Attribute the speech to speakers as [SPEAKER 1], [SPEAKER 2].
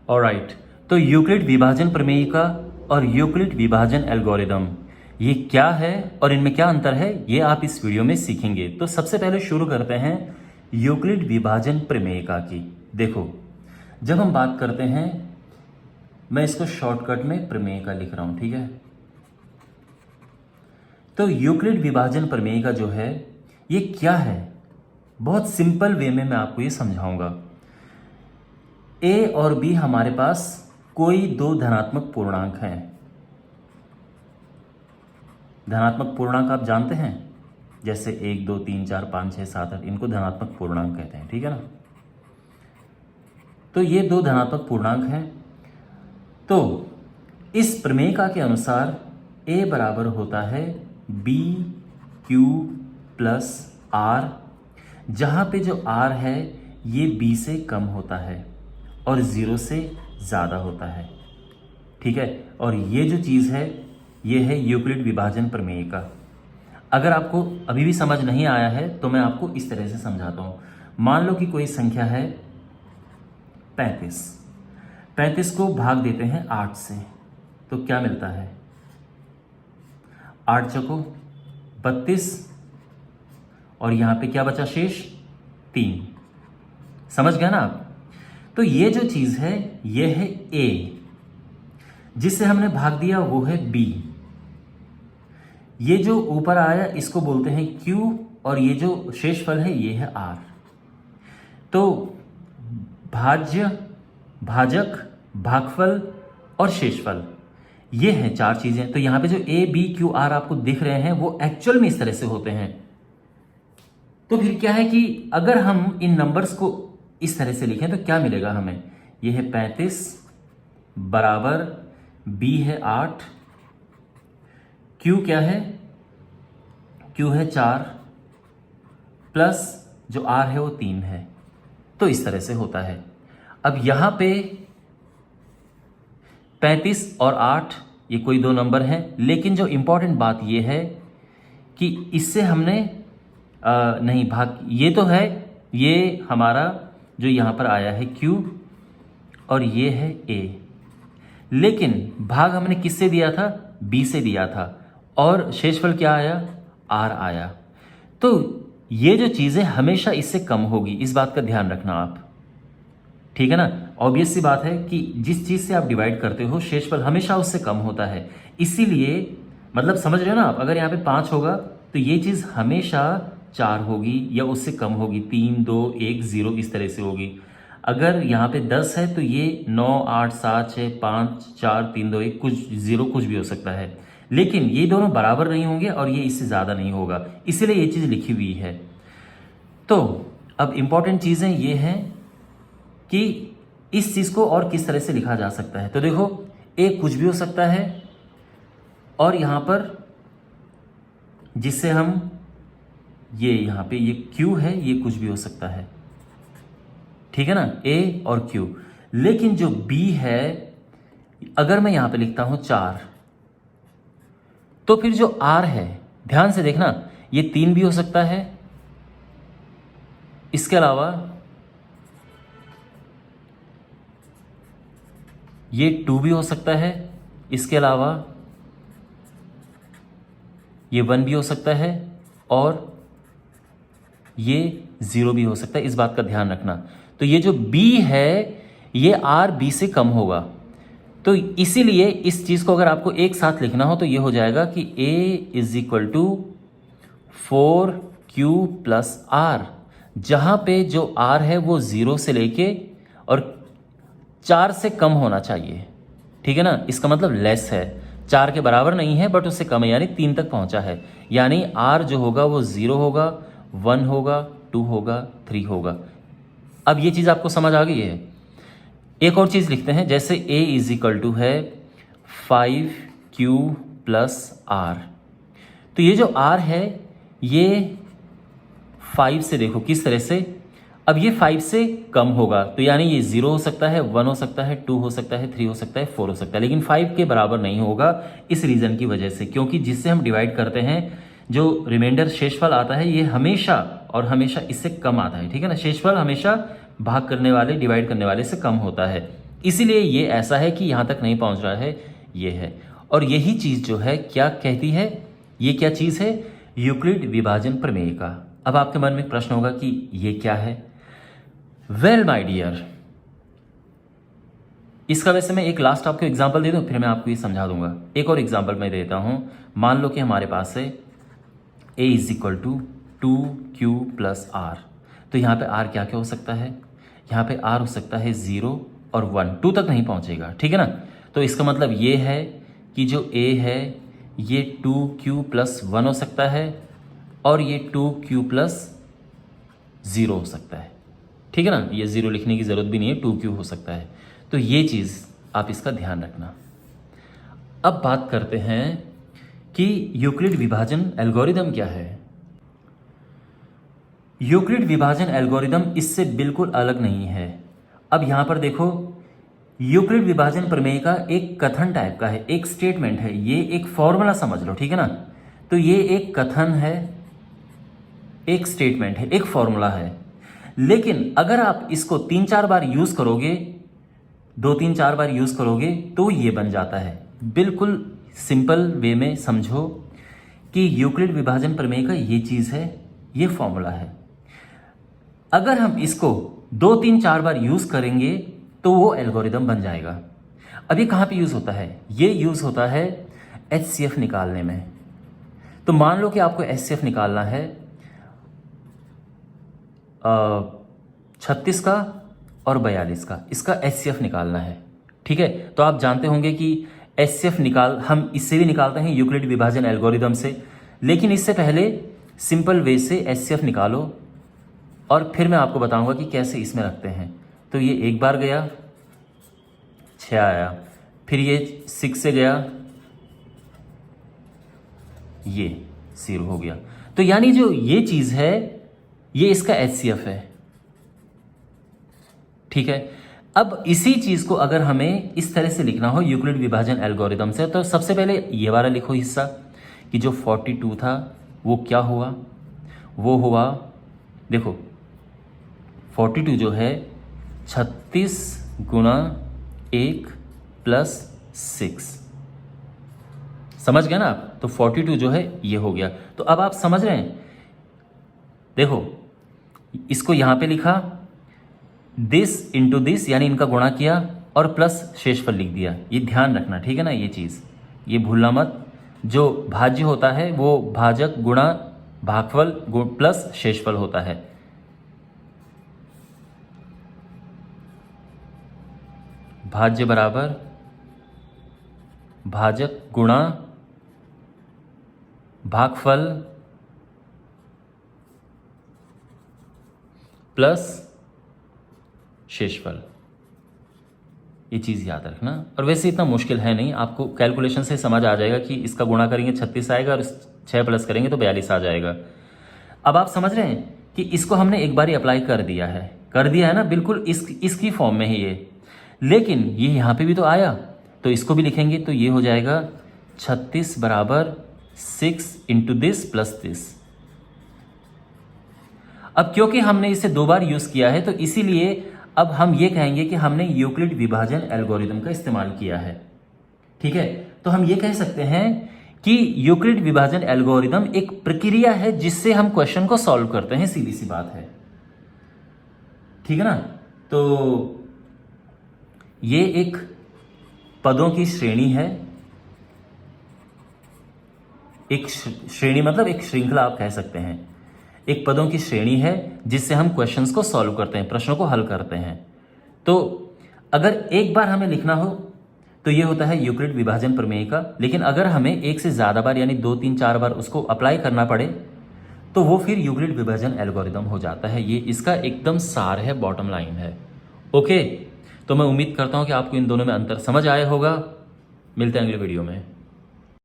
[SPEAKER 1] Alright, तो Euclid विभाजन प्रमेयिका और यूक्लिड विभाजन एल्गोरिदम ये क्या है और इनमें क्या अंतर है, ये आप इस वीडियो में सीखेंगे। तो सबसे पहले शुरू करते हैं यूक्लिड विभाजन प्रमेयिका की। देखो, जब हम बात करते हैं, मैं इसको शॉर्टकट में प्रमेयिका लिख रहा हूं, ठीक है। तो यूक्लिड विभाजन प्रमेयिका जो है ये क्या है, बहुत सिंपल वे में मैं आपको ये समझाऊंगा। ए और बी हमारे पास कोई दो धनात्मक पूर्णांक हैं। धनात्मक पूर्णांक आप जानते हैं, जैसे 1 2 3 4 5 6 7 8, इनको धनात्मक पूर्णांक कहते हैं, ठीक है ना। तो ये दो धनात्मक पूर्णांक हैं। तो इस प्रमेयिका के अनुसार ए बराबर होता है बी क्यू प्लस आर, जहां पे जो आर है ये बी से कम होता है और 0 से ज़्यादा होता है, ठीक है। और ये जो चीज़ है ये है यूक्लिड विभाजन प्रमेयिका। अगर आपको अभी भी समझ नहीं आया है तो मैं आपको इस तरह से समझाता हूँ। मान लो कि कोई संख्या है 35, 35 को भाग देते हैं 8 से, तो क्या मिलता है? 8 चौको 32, और यहाँ पे क्या बचा शेष? 3। समझ गया ना आप? तो ये जो चीज है ये है ए, जिससे हमने भाग दिया वो है बी। ये जो ऊपर आया इसको बोलते हैं क्यू, और ये जो शेषफल है ये है आर। तो भाज्य, भाजक, भागफल और शेषफल, ये हैं 4 चीजें। तो यहां पे जो ए बी क्यू आर आपको दिख रहे हैं वो एक्चुअल में इस तरह से होते हैं। तो फिर क्या है कि अगर हम इन नंबर्स को इस तरह से लिखें तो क्या मिलेगा हमें? ये है 35 बराबर बी है 8, क्यू क्या है? क्यू है 4 प्लस जो आर है वो 3 है। तो इस तरह से होता है। अब यहां पे 35 और 8 ये कोई दो नंबर हैं, लेकिन जो इंपॉर्टेंट बात ये है कि इससे हमने नहीं भाग, ये तो है, ये हमारा जो यहां पर आया है Q और ये है A, लेकिन भाग हमने किससे दिया था? B से दिया था, और शेषफल क्या आया? R आया। तो ये जो चीजें हमेशा इससे कम होगी, इस बात का ध्यान रखना आप, ठीक है ना। ऑब्वियस सी बात है कि जिस चीज से आप डिवाइड करते हो शेषफल हमेशा उससे कम होता है। इसीलिए मतलब समझ रहे हो ना आप, अगर यहाँ पे 5 होगा तो ये चीज हमेशा 4 होगी या उससे कम होगी, 3 2 1 0 इस तरह से होगी। अगर यहाँ पे 10 है तो ये 9 8 7 6 5 4 3 2 1 कुछ 0 कुछ भी हो सकता है, लेकिन ये दोनों बराबर नहीं होंगे और ये इससे ज़्यादा नहीं होगा, इसीलिए ये चीज़ लिखी हुई है। तो अब इंपॉर्टेंट चीज़ें ये हैं कि इस चीज़ को और किस तरह से लिखा जा सकता है। तो देखो, ए कुछ भी हो सकता है, और यहाँ पर जिससे हम ये यहाँ पे ये Q है, ये कुछ भी हो सकता है, ठीक है ना, A और Q। लेकिन जो B है, अगर मैं यहाँ पे लिखता हूँ 4, तो फिर जो R है, ध्यान से देखना, ये 3 भी हो सकता है, इसके अलावा ये 2 भी हो सकता है, इसके अलावा ये 1 भी हो सकता है, और ये 0 भी हो सकता है। इस बात का ध्यान रखना। तो ये जो B है ये R B से कम होगा, तो इसीलिए इस चीज को अगर आपको एक साथ लिखना हो तो ये हो जाएगा कि A is equal to 4Q plus R, जहां पे जो R है वो 0 से लेके और 4 से कम होना चाहिए, ठीक है ना। इसका मतलब लेस है, 4 के बराबर नहीं है बट उससे कम है, यानी 3 तक पहुंचा है। यानी R जो होगा वो 0 होगा, 1 होगा, 2 होगा, 3 होगा। अब ये चीज़ आपको समझ आ गई है। एक और चीज़ लिखते हैं, जैसे A इज इक्वल टू है 5Q प्लस R। तो ये जो R है ये 5 से, देखो किस तरह से, अब ये 5 से कम होगा, तो यानी ये 0 हो सकता है, 1 हो सकता है, 2 हो सकता है, 3 हो सकता है, 4 हो सकता है, लेकिन 5 के बराबर नहीं होगा इस रीज़न की वजह से, क्योंकि जिससे हम डिवाइड करते हैं जो रिमाइंडर शेषफल आता है ये हमेशा और हमेशा इससे कम आता है, ठीक है ना। शेषफल हमेशा भाग करने वाले, डिवाइड करने वाले से कम होता है, इसीलिए ये ऐसा है कि यहाँ तक नहीं पहुँच रहा है, ये है। और यही चीज़ जो है क्या कहती है, ये क्या चीज़ है, यूक्लिड विभाजन प्रमेय का। अब आपके मन में एक प्रश्न होगा कि ये क्या है। वेल माय डियर, इसका वैसे मैं एक लास्ट आपको एग्जांपल दे दूं, फिर मैं आपको ये समझा दूंगा। एक और एग्जांपल मैं देता हूं। मान लो कि हमारे पास है a is equal to 2q plus R. तो यहाँ पे r क्या क्या हो सकता है, यहाँ पे r हो सकता है 0 और 1, 2 तक नहीं पहुँचेगा, ठीक है ना। तो इसका मतलब ये है कि जो a है ये 2q प्लस 1 हो सकता है और ये 2q प्लस 0 हो सकता है, ठीक है ना। ये 0 लिखने की ज़रूरत भी नहीं है, 2q हो सकता है। तो ये चीज़ आप इसका ध्यान रखना। अब बात करते हैं कि यूक्लिड विभाजन एल्गोरिदम क्या है। यूक्लिड विभाजन एल्गोरिदम इससे बिल्कुल अलग नहीं है। अब यहाँ पर देखो, यूक्लिड विभाजन प्रमेय का एक कथन टाइप का है, एक स्टेटमेंट है, ये एक फॉर्मूला समझ लो, ठीक है ना। तो ये एक कथन है, एक स्टेटमेंट है, एक फॉर्मूला है। लेकिन अगर आप इसको 3-4 बार यूज करोगे, 2-3-4 बार यूज करोगे तो ये बन जाता है। बिल्कुल सिंपल वे में समझो कि यूक्लिड विभाजन प्रमेय का ये चीज है, ये फॉर्मूला है। अगर हम इसको 2-3-4 बार यूज करेंगे तो वो एल्गोरिदम बन जाएगा। अब ये कहाँ पे यूज होता है, ये यूज होता है HCF निकालने में। तो मान लो कि आपको HCF निकालना है 36 का और 42 का, इसका HCF निकालना है, ठीक है। तो आप जानते होंगे कि HCF हम इससे भी निकालते हैं यूक्लिड विभाजन एल्गोरिदम से, लेकिन इससे पहले सिंपल वे से HCF निकालो और फिर मैं आपको बताऊंगा कि कैसे इसमें रखते हैं। तो ये एक बार गया 6 आया, फिर ये 6 से गया, ये 0 हो गया। तो यानी जो ये चीज है ये इसका HCF है, ठीक है। अब इसी चीज को अगर हमें इस तरह से लिखना हो यूक्लिड विभाजन एल्गोरिदम से, तो सबसे पहले ये वाला लिखो हिस्सा कि जो 42 था वो क्या हुआ, वो हुआ, देखो 42 जो है 36 गुणा 1 प्लस 6, समझ गए ना आप। तो 42 जो है ये हो गया। तो अब आप समझ रहे हैं, देखो इसको यहां पे लिखा, दिस इंटू दिस यानी इनका गुणा किया और प्लस शेषफल लिख दिया। ये ध्यान रखना, ठीक है ना, ये चीज ये भूलना मत। जो भाज्य होता है वो भाजक गुणा भागफल प्लस शेषफल होता है। भाज्य बराबर भाजक गुणा भागफल प्लस शेषफल। ये चीज़ याद रखना। और वैसे इतना मुश्किल है नहीं, आपको कैलकुलेशन से समझ आ जाएगा कि इसका गुणा करेंगे 36 आएगा और 6 प्लस करेंगे तो 42 आ जाएगा। अब आप समझ रहे हैं कि इसको हमने एक बार अप्लाई कर दिया है ना, बिल्कुल इसकी फॉर्म में ही ये। लेकिन ये यहाँ पे भी तो आया, तो इसको भी लिखेंगे तो ये हो जाएगा 36 बराबर 6 इंटू दिस प्लस दिस। अब क्योंकि हमने इसे 2 बार यूज किया है तो इसीलिए अब हम ये कहेंगे कि हमने यूक्लिड विभाजन एल्गोरिदम का इस्तेमाल किया है, ठीक है। तो हम ये कह सकते हैं कि यूक्लिड विभाजन एल्गोरिदम एक प्रक्रिया है जिससे हम क्वेश्चन को सॉल्व करते हैं, सीधी सी बात है, ठीक है ना। तो ये एक पदों की श्रेणी है, एक श्रेणी मतलब एक श्रृंखला आप कह सकते हैं। एक पदों की श्रेणी है जिससे हम क्वेश्चंस को सॉल्व करते हैं, प्रश्नों को हल करते हैं। तो अगर एक बार हमें लिखना हो तो ये होता है यूक्लिड विभाजन प्रमेय का। लेकिन अगर हमें एक से ज़्यादा बार यानी 2-3-4 बार उसको अप्लाई करना पड़े तो वो फिर यूक्लिड विभाजन एल्गोरिदम हो जाता है। ये इसका एकदम सार है, बॉटम लाइन है। ओके, तो मैं उम्मीद करता हूँ कि आपको इन दोनों में अंतर समझ आया होगा। मिलते हैं अगले वीडियो में।